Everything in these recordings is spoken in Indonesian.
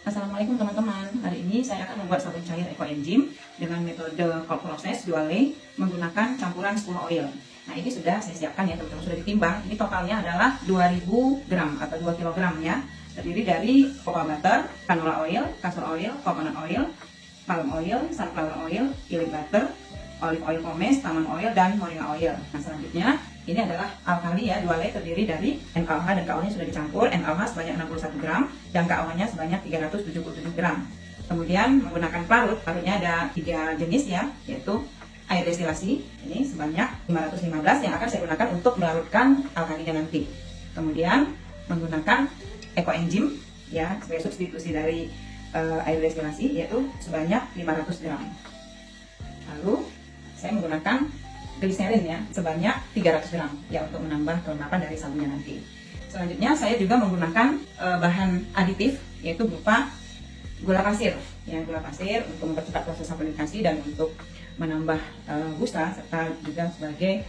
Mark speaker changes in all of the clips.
Speaker 1: Assalamualaikum teman-teman. Hari ini saya akan membuat sabun cair Eco Enzym dengan metode cold process Duale menggunakan campuran 10 oil. Nah, ini sudah saya siapkan ya teman-teman, sudah ditimbang. Ini totalnya adalah 2000 gram atau 2 kg ya. Terdiri dari cocoa butter, canola oil, castor oil, coconut oil, palm oil, sunflower oil, chili butter, olive oil pomace, taman oil, dan moringa oil. Nah, selanjutnya ini adalah alkali ya, Duale terdiri dari NaOH dan KO-nya sudah dicampur. NaOH sebanyak 61 gram dan KO-nya sebanyak 377 gram. Kemudian menggunakan parutnya ada 3 jenis ya, yaitu air destilasi ini sebanyak 515 yang akan saya gunakan untuk melarutkan alkalinya nanti. Kemudian menggunakan Eco Enzym ya sebagai substitusi dari air destilasi yaitu sebanyak 500 gram. Lalu saya menggunakan gliserin ya sebanyak 300 gram ya untuk menambah kelembapan dari sabunnya nanti. Selanjutnya saya juga menggunakan bahan aditif yaitu berupa gula pasir ya, gula pasir untuk mempercepat proses sabunifikasi dan untuk menambah busa serta juga sebagai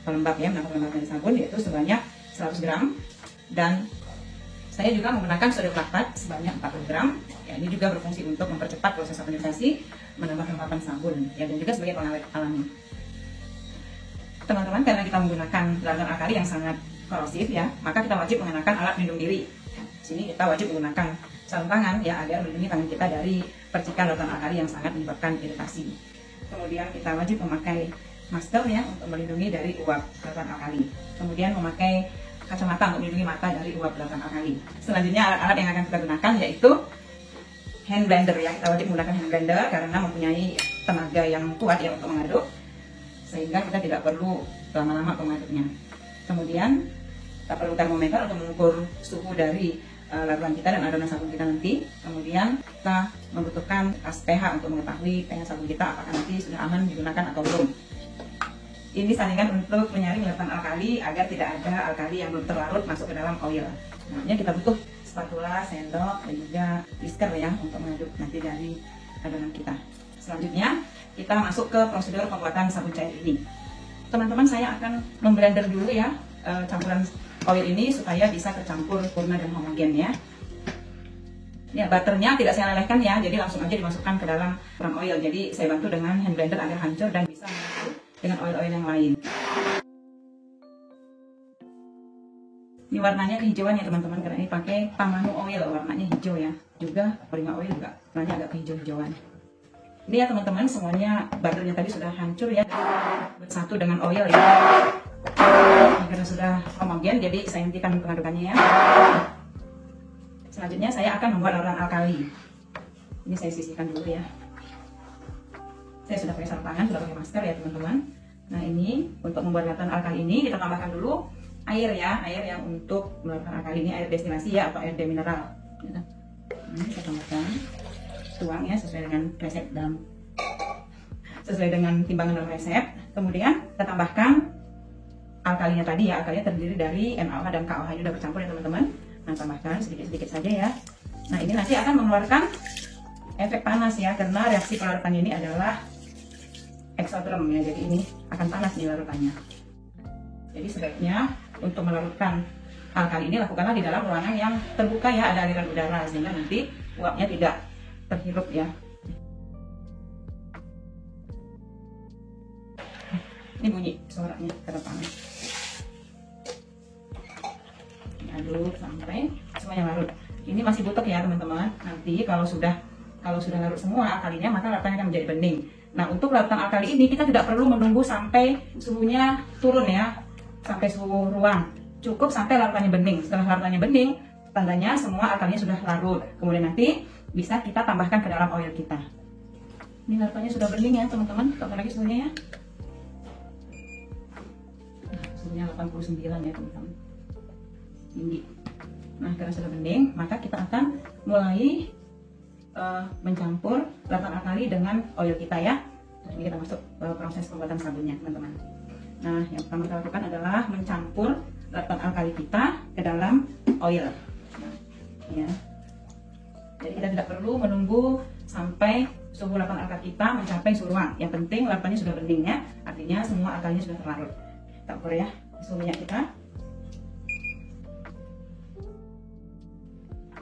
Speaker 1: pelembab ya, menambah kelembapan dari sabun yaitu sebanyak 100 gram. Dan saya juga menggunakan sodium laktat sebanyak 40 gram ya, ini juga berfungsi untuk mempercepat proses sabunifikasi, menambah kelembapan sabun ya, dan juga sebagai pengawet alami. Teman-teman, karena kita menggunakan larutan alkali yang sangat korosif ya, maka kita wajib mengenakan alat pelindung diri. Di sini kita wajib menggunakan sarung tangan ya agar melindungi tangan kita dari percikan larutan alkali yang sangat menyebabkan iritasi. Kemudian kita wajib memakai masker ya untuk melindungi dari uap larutan alkali. Kemudian memakai kacamata untuk melindungi mata dari uap larutan alkali. Selanjutnya alat-alat yang akan kita gunakan yaitu hand blender ya. Kita wajib menggunakan hand blender karena mempunyai tenaga yang kuat ya untuk mengaduk, sehingga kita tidak perlu lama-lama mengaduknya. Kemudian kita perlu termometer untuk mengukur suhu dari larutan kita dan adonan sabun kita nanti. Kemudian kita membutuhkan tes pH untuk mengetahui pH sabun kita apakah nanti sudah aman digunakan atau belum. Ini sandingan untuk menyaring larutan alkali agar tidak ada alkali yang belum terlarut masuk ke dalam oil. Nah, kita butuh spatula, sendok, dan juga whisker ya untuk mengaduk nanti dari adonan kita. Selanjutnya kita masuk ke prosedur pembuatan sabun cair ini. Teman-teman, saya akan memblender dulu ya campuran oil ini supaya bisa tercampur sempurna dan homogen ya. Ya, butternya tidak saya lelehkan ya, jadi langsung aja dimasukkan ke dalam campuran oil. Jadi saya bantu dengan hand blender agar hancur dan bisa menyatu dengan oil-oil yang lain. Ini warnanya kehijauan ya teman-teman, karena ini pakai Pamanu oil, warnanya hijau ya. Juga moringa oil juga warnanya agak kehijau-hijauan. Ini ya teman-teman, semuanya butternya tadi sudah hancur ya, bersatu dengan oil ya. Karena sudah homogen, jadi saya hentikan pengadukannya ya. Selanjutnya saya akan membuat larutan alkali. Ini saya sisihkan dulu ya. Saya sudah pakai sarung tangan, sudah pakai masker ya teman-teman. Nah, ini untuk membuat larutan alkali ini kita tambahkan dulu air ya, air yang untuk larutan alkali ini air destilasi ya atau air demineral. Ini saya tambahkan, tuang ya sesuai dengan resep dan sesuai dengan timbangan dalam resep. Kemudian kita tambahkan alkalinya tadi ya, alkalinya terdiri dari NaOH dan KOH, ini sudah bercampur ya teman-teman. Nah, tambahkan sedikit-sedikit saja ya. Nah, ini nanti akan mengeluarkan efek panas ya, karena reaksi pelarutannya ini adalah exotherm ya, jadi ini akan panas di larutannya. Jadi sebaiknya untuk melarutkan alkali ini lakukanlah di dalam ruangan yang terbuka ya, ada aliran udara sehingga nanti uapnya tidak terhirup ya. Ini bunyi suaranya karena panas. Aduk sampai semuanya larut. Ini masih butek ya teman-teman. Nanti kalau sudah larut semua alkalinya, maka larutannya akan menjadi bening. Nah, untuk larutan alkali ini kita tidak perlu menunggu sampai suhunya turun ya, sampai suhu ruang. Cukup sampai larutannya bening. Setelah larutannya bening, tandanya semua alkalinya sudah larut. Kemudian nanti bisa kita tambahkan ke dalam oil kita. Ini larutannya sudah bening ya teman-teman. Tambah lagi suhunya ya. Suhunya 89 ya teman-teman. Tinggi. Nah, karena sudah bening, maka kita akan mulai mencampur larutan alkali dengan oil kita ya. Ini kita masuk proses pembuatan sabunnya teman-teman. Nah, yang pertama kita lakukan adalah mencampur larutan alkali kita ke dalam oil. Nah, ya. Jadi kita tidak perlu menunggu sampai suhu larutan alkali kita mencapai suhu ruang. Yang penting larutannya sudah bening ya, artinya semua alkalinya sudah terlarut. Kita ukur ya suhu minyak kita.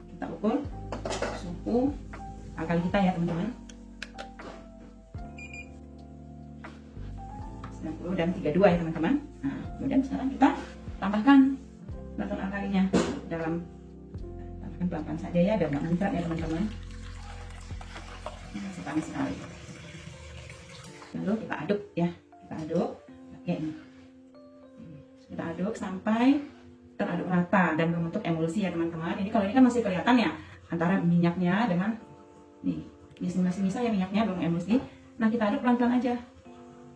Speaker 1: Kita ukur suhu suhu alkali kita ya teman-teman. 90 dan 32 ya teman-teman. Nah, kemudian sekarang kita tambahkan racun alkalinya dalam, tambahkan pelan-pelan saja ya, biar nggak muncrat ya teman-teman. Masih panas sekali. Lalu kita aduk ya, kita aduk pakai ini. Kita aduk sampai teraduk rata dan membentuk emulsi ya teman-teman. Ini kalau ini kan masih kelihatan ya antara minyaknya dengan nih, masih bisa ya minyaknya belum emulsi. Nah, kita aduk pelan-pelan aja.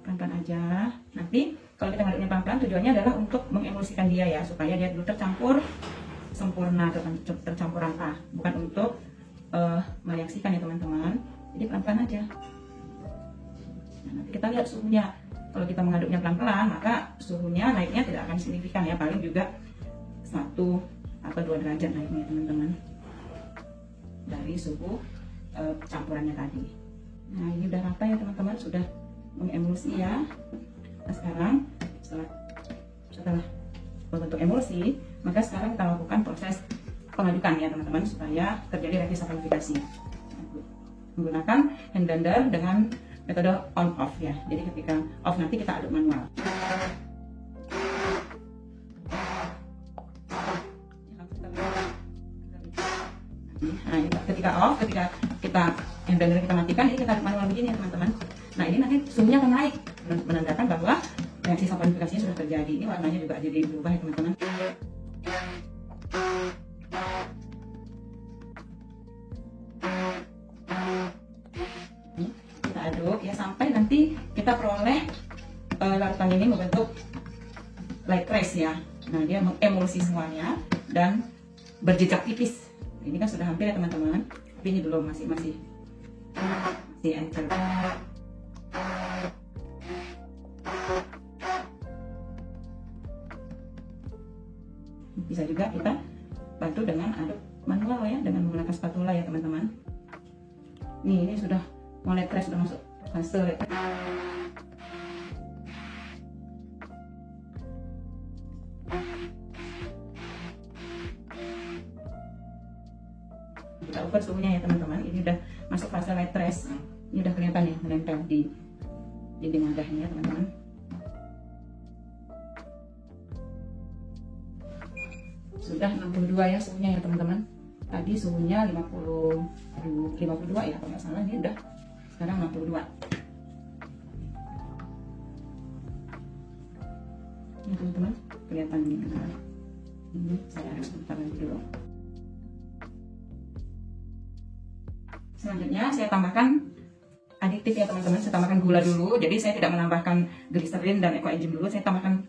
Speaker 1: Pelan-pelan aja. Nanti kalau kita ngaduknya pelan-pelan tujuannya adalah untuk mengemulsikan dia ya, supaya dia dulu tercampur sempurna, tercampur rata, bukan untuk mereaksikan ya teman-teman. Jadi pelan-pelan aja. Nah, nanti kita lihat suhunya. Kalau kita mengaduknya pelan-pelan, maka suhunya naiknya tidak akan signifikan ya, paling juga 1 atau 2 derajat naiknya teman-teman dari suhu campurannya tadi. Nah, ini udah rata ya teman-teman, sudah mengemulsi ya. Nah, sekarang setelah membentuk emulsi, maka sekarang kita lakukan proses pengadukan ya teman-teman, supaya terjadi reaksi saponifikasi menggunakan hand blender dengan metode on off ya. Jadi ketika off nanti kita aduk manual. Nah, ini ketika off, ketika kita hand blender kita matikan, ini kita aduk manual begini ya teman-teman. Nah, ini nanti suhunya akan naik, menandakan bahwa reaksi saponifikasinya sudah terjadi. Ini warnanya juga jadi berubah ya teman-teman. Kita aduk ya sampai nanti kita peroleh larutan ini membentuk light trace ya. Nah, dia mengemulsi semuanya dan berjejak tipis. Ini kan sudah hampir ya teman-teman, tapi ini belum, masih encer. Bisa juga kita bantu dengan aduk manual ya, dengan menggunakan spatula ya teman-teman. Nih, ini sudah mulai trace, sudah masuk fase. Kita ukur suhunya ya teman-teman. Ini udah masuk fase light trace. Ini udah kelihatan ya, menempel di dinding wadahnya ya teman-teman. Sudah 62 ya suhunya ya teman-teman. Tadi suhunya 52 ya kalau nggak salah, ini udah sekarang 62. Ini teman-teman kelihatan ini. Ini saya harus sebentar lagi dulu. Selanjutnya saya tambahkan aditif ya teman-teman. Saya tambahkan gula dulu. Jadi saya tidak menambahkan gliserin dan ekoenzim dulu. Saya tambahkan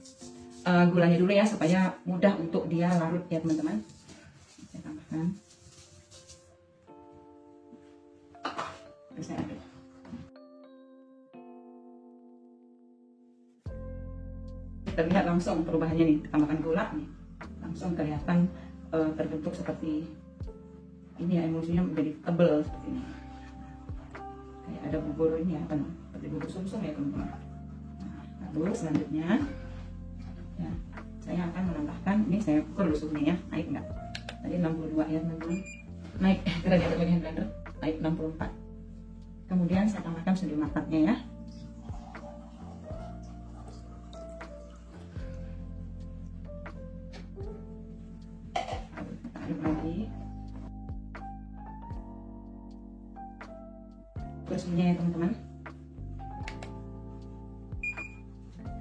Speaker 1: gulanya dulu ya, supaya mudah untuk dia larut ya teman-teman. Saya tambahkan. Terus saya aduk. Terlihat langsung perubahannya nih. Tambahkan gula nih, langsung kelihatan terbentuk seperti ini ya, emulsinya menjadi tebal seperti ini. Kayak ada bubur ini ya, apa nih? Seperti bubur sumsum ya teman-teman. Nah, lalu selanjutnya ya, saya akan menambahkan, ini saya ukur dulu suhunya ya, naik enggak? Tadi 62 ya teman-teman. Naik, kita diaduk lagi hand blender, naik 64. Kemudian saya tambahkan sendi martabnya ya. Kita aduk lagi. Suhunya ya teman-teman,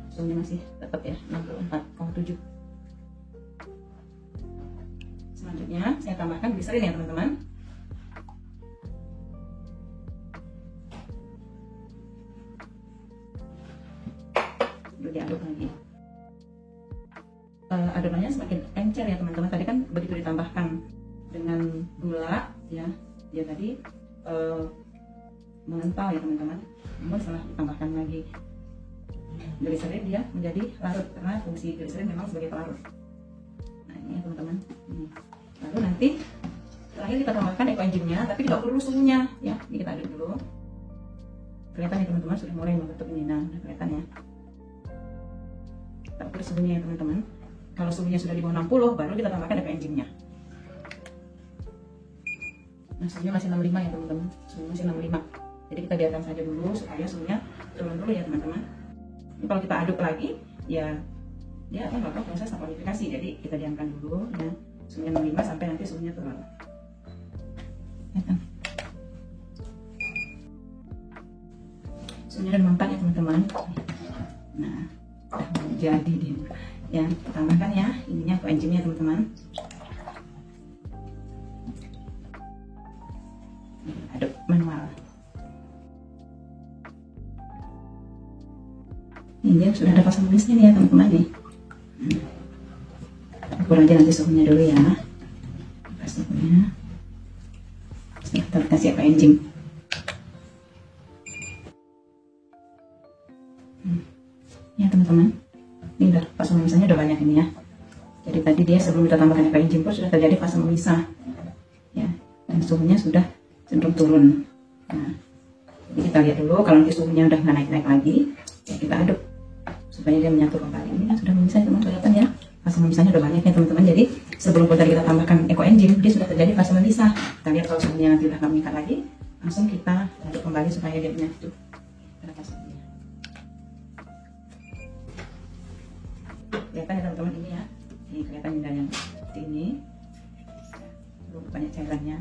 Speaker 1: suhunya masih tetap ya 64,7. Selanjutnya saya tambahkan gliserin ya teman-teman. Lalu diaduk lagi. Adonannya semakin encer ya teman-teman. Tadi kan begitu ditambahkan dengan gula ya, dia tadi mengental ya teman-teman. Namun setelah ditambahkan lagi gliserin, dia menjadi larut karena fungsi gliserin memang sebagai pelarut. Nah, ini ya teman-teman. Lalu nanti terakhir kita tambahkan ekoenzimnya, tapi tidak perlu suhunya ya. Ini kita aduk dulu. Kelihatan ya teman-teman, sudah mulai membentuk ini. Nah, udah kelihatan ya. Tak perlu suhunya ya teman-teman. Kalau suhunya sudah di bawah 60, baru kita tambahkan ekoenzimnya. Nah, suhunya masih 65 ya teman-teman, suhunya masih 65. Jadi kita biarkan saja dulu supaya suhunya turun dulu ya teman-teman. Ini kalau kita aduk lagi, ya dia akan melakukan proses saponifikasi. Jadi kita diamkan dulu ya, suhunya 65 sampai nanti suhunya turun. Ya kan? Suhunya udah 64 ya teman-teman. Nah, jadi dia. Ya, tambahkan ya ininya coenzimnya teman-teman. Aduk manual. Ini dia sudah ada fase manisnya nih ya teman-teman nih. Ukur aja nanti suhunya dulu ya. Suhunya. Kita kasih coenzim. Ya teman-teman. Ini udah fase memisahnya udah banyak ini ya. Jadi tadi dia sebelum kita tambahkan coenzim pun sudah terjadi fase memisah. Ya, dan suhunya sudah cenderung turun. Nah, jadi kita lihat dulu kalau nanti suhunya udah nggak naik-naik lagi, ya kita aduk supaya dia menyatu kembali. Ini sudah memisah teman-teman, kelihatan ya. Fase memisahnya udah banyak ya teman-teman. Jadi sebelum tadi kita tambahkan coenzim, dia sudah terjadi fase memisah. Kita lihat kalau suhunya nanti udah nggak meningkat lagi, langsung kita aduk kembali supaya dia menyatu. Kelihatan ya teman-teman ini ya, ini kelihatan indahnya seperti ini. Belum banyak cairannya,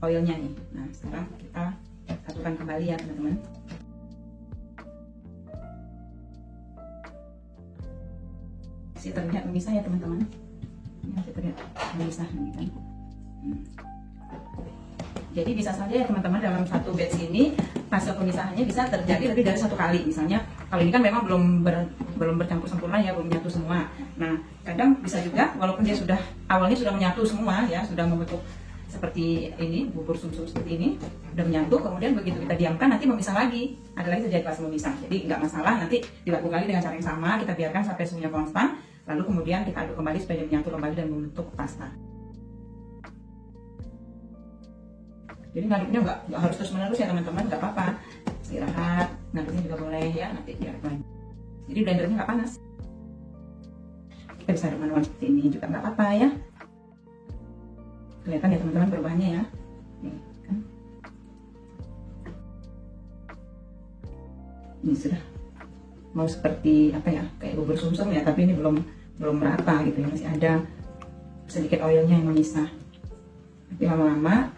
Speaker 1: oilnya nih. Nah sekarang kita satukan kembali ya teman-teman. Masih terlihat memisah ya teman-teman. Ini masih terlihat memisah nih kan. Jadi bisa saja ya teman-teman dalam satu batch ini fase pemisahannya bisa terjadi lebih dari satu kali. Misalnya kalau ini kan memang belum bercampur sempurna ya, belum menyatu semua. Nah kadang bisa juga walaupun dia sudah awalnya sudah menyatu semua ya, sudah membentuk seperti ini, bubur sumsum seperti ini, udah menyatu, kemudian begitu kita diamkan nanti memisah lagi, ada lagi terjadi fase memisah. Jadi nggak masalah, nanti dilakukan lagi dengan cara yang sama, kita biarkan sampai suhunya konstan, lalu kemudian kita aduk kembali supaya dia menyatu kembali dan membentuk pasta. Jadi ngaduknya nggak harus terus menerus ya teman-teman, nggak apa-apa, istirahat, ngaduknya juga boleh ya, nanti diaduk lagi. Jadi blendernya nggak panas, kita bisa aduk manual seperti ini juga nggak apa-apa ya. Kelihatan ya teman-teman perubahannya ya. Nih, kan? Ini sudah mau seperti apa ya, kayak bubur sumsum ya, tapi ini belum merata gitu ya, masih ada sedikit oilnya yang memisah. Tapi lama-lama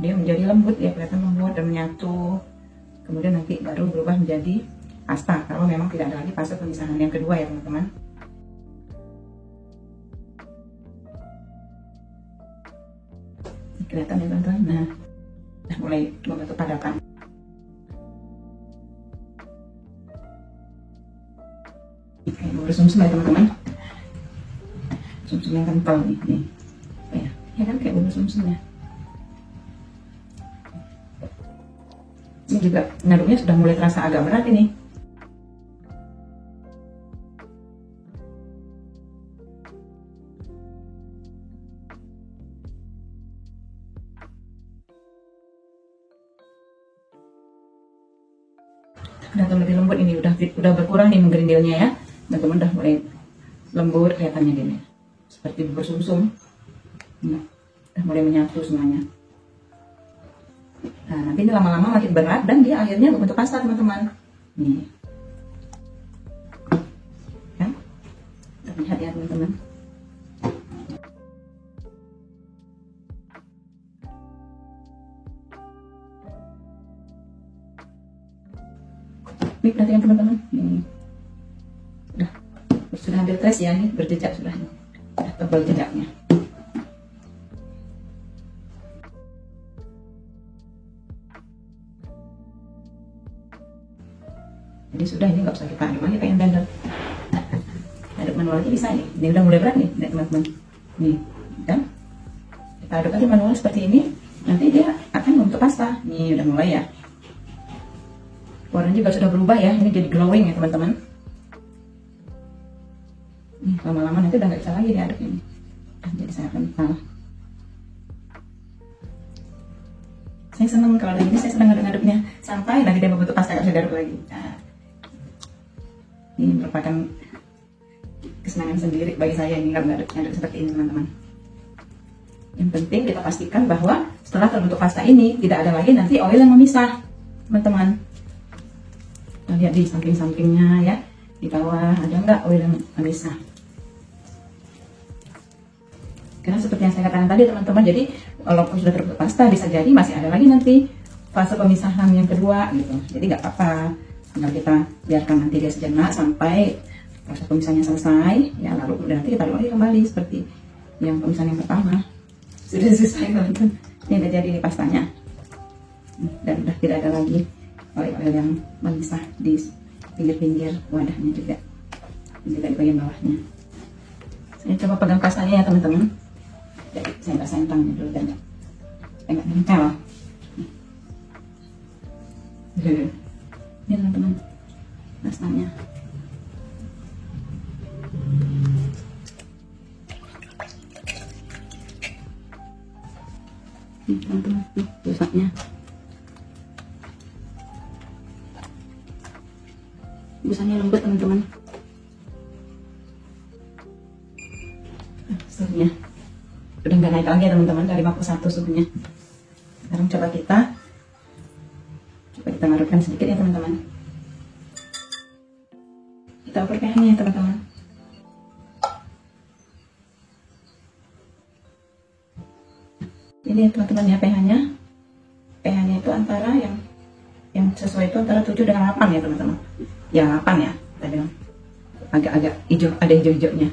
Speaker 1: dia menjadi lembut ya, kelihatan lembut dan menyatu. Kemudian nanti baru berubah menjadi pasta kalau memang tidak ada lagi fase pemisahan yang kedua ya teman-teman. Kelihatan ya teman-teman. Nah, mulai membentuk padatan. Kayak bubur sumsum ya teman-teman. Sumsum yang kental nih. Ya kan kayak bubur sumsum ya. Ini juga ngaduknya sudah mulai terasa agak berat ini. Udah lebih lembut ini, udah berkurang nih menggerindilnya ya. Teman-teman udah mulai lembut kelihatannya gini. Seperti bubur sumsum. Nah, udah mulai menyatu semuanya. Nah, nanti ini lama-lama makin berat dan dia akhirnya membentuk pasta teman-teman. Nih. Kan? Terlihat ya teman-teman. Ini perhatikan teman-teman. Nih. Sudah hampir trace ya, ini berjejak sudah. Sudah tebal jejaknya. Jadi sudah, ini nggak usah kita aduk lagi kayak blender. Aduk manual aja bisa nih. Ini udah mulai berat nih teman-teman. Nih, kan? Kita aduk aja manual seperti ini. Nanti dia akan membentuk pasta. Nih udah mulai ya. Warnanya juga sudah berubah ya. Ini jadi glowing ya teman-teman. Nih lama-lama nanti udah nggak bisa lagi diaduk ini. Jadi sangat kental. Saya senang kalau ada ini, saya senang ngaduk-ngaduknya sampai nanti dia membentuk pasta, nggak bisa diaduk lagi. Nah, ini merupakan kesenangan sendiri bagi saya ini kalau ngaduk seperti ini teman-teman. Yang penting kita pastikan bahwa setelah terbentuk pasta ini tidak ada lagi nanti oil yang memisah, teman-teman. Kita lihat di samping-sampingnya ya, di bawah ada nggak oil yang memisah. Karena seperti yang saya katakan tadi teman-teman, jadi walaupun sudah terbentuk pasta bisa jadi masih ada lagi nanti fase pemisahan yang kedua gitu. Jadi nggak apa-apa, tinggal kita biarkan nanti dia sejenak sampai proses pemisahannya selesai ya, lalu kemudian nanti kita aduk kembali seperti yang pemisahan yang pertama. Sudah selesai teman-teman, ini udah jadi nih pastanya dan udah tidak ada lagi oil yang memisah di pinggir-pinggir wadahnya juga dan juga di bagian bawahnya. Saya coba pegang pastanya ya teman-teman. Jadi saya nggak sentang dulu dan nggak nempel. Ini teman-teman pastanya. Ini teman-teman, busanya. Busanya lembut teman-teman. Suhunya udah nggak naik lagi ya teman-teman, dari 51 suhunya. Sekarang coba kita larutkan sedikit ya teman-teman. Kita ukur pH-nya ya teman-teman. Ini ya teman-teman ya pH-nya. pH-nya itu antara yang sesuai itu antara 7 dengan 8 ya teman-teman. Ya 8 ya. Tadi agak-agak hijau, ada hijau-hijaunya.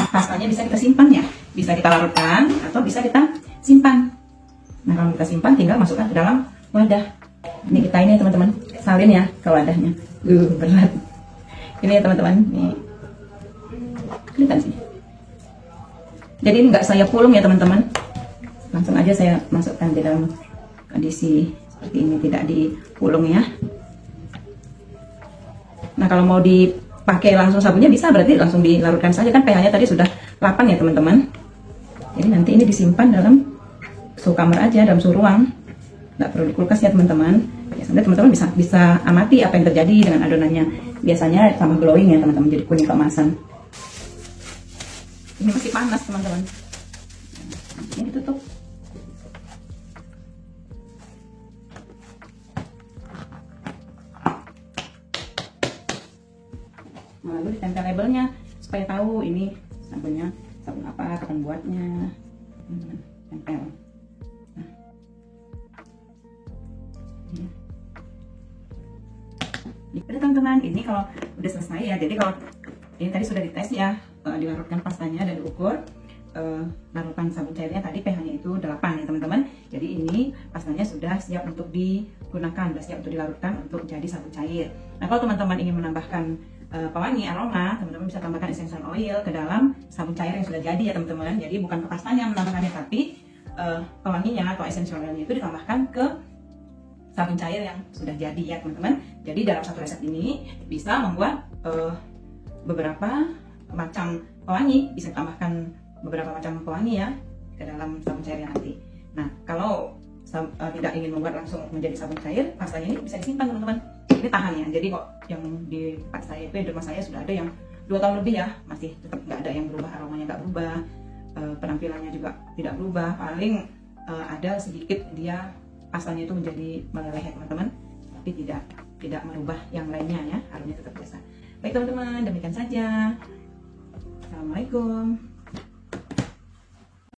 Speaker 1: Pastanya bisa kita simpan ya, bisa kita larutkan atau bisa kita simpan. Nah kalau kita simpan tinggal masukkan ke dalam wadah. Ini kita ini teman-teman salin ya ke wadahnya. Berat. Ini ya teman-teman, nih kelihatan sih. Jadi ini nggak saya pulung ya teman-teman, langsung aja saya masukkan di dalam kondisi seperti ini, tidak dipulung ya. Nah kalau mau dipakai langsung sabunnya bisa, berarti langsung dilarutkan saja kan, pH-nya tadi sudah 8 ya teman-teman. Jadi nanti ini disimpan dalam suhu kamar aja, dalam suhu ruang, nggak perlu di kulkas ya teman-teman. Ya sampai teman-teman bisa amati apa yang terjadi dengan adonannya. Biasanya tambah glowing ya teman-teman, jadi kuning keemasan. Ini masih panas teman-teman. Ini ditutup. Lalu ditempel labelnya supaya tahu ini sabunnya sabun apa, kapan buatnya. Tempel. Nah, teman-teman, ini kalau udah selesai ya. Jadi kalau ini tadi sudah dites ya, dilarutkan pastanya dan diukur. Larutan sabun cairnya tadi pH-nya itu 8 ya teman-teman. Jadi ini pastanya sudah siap untuk digunakan, sudah siap untuk dilarutkan untuk jadi sabun cair. Nah kalau teman-teman ingin menambahkan pewangi aroma, teman-teman bisa tambahkan essential oil ke dalam sabun cair yang sudah jadi ya teman-teman. Jadi bukan ke pastanya menambahkannya, tapi pewanginya atau essential oilnya itu ditambahkan ke sabun cair yang sudah jadi ya teman-teman. Jadi dalam satu resep ini bisa membuat beberapa macam pewangi, bisa tambahkan beberapa macam pewangi ya ke dalam sabun cairnya nanti. Nah kalau tidak ingin membuat langsung menjadi sabun cair, pastanya ini bisa disimpan teman-teman. Ini tahan ya, jadi kok yang di tempat saya itu, di rumah saya sudah ada yang 2 tahun lebih ya, masih tetap nggak ada yang berubah, aromanya nggak berubah, penampilannya juga tidak berubah. Paling ada sedikit dia pastanya itu menjadi meleleh ya teman-teman, tapi tidak merubah yang lainnya ya, aromanya tetap biasa. Baik teman-teman, demikian saja. Assalamualaikum.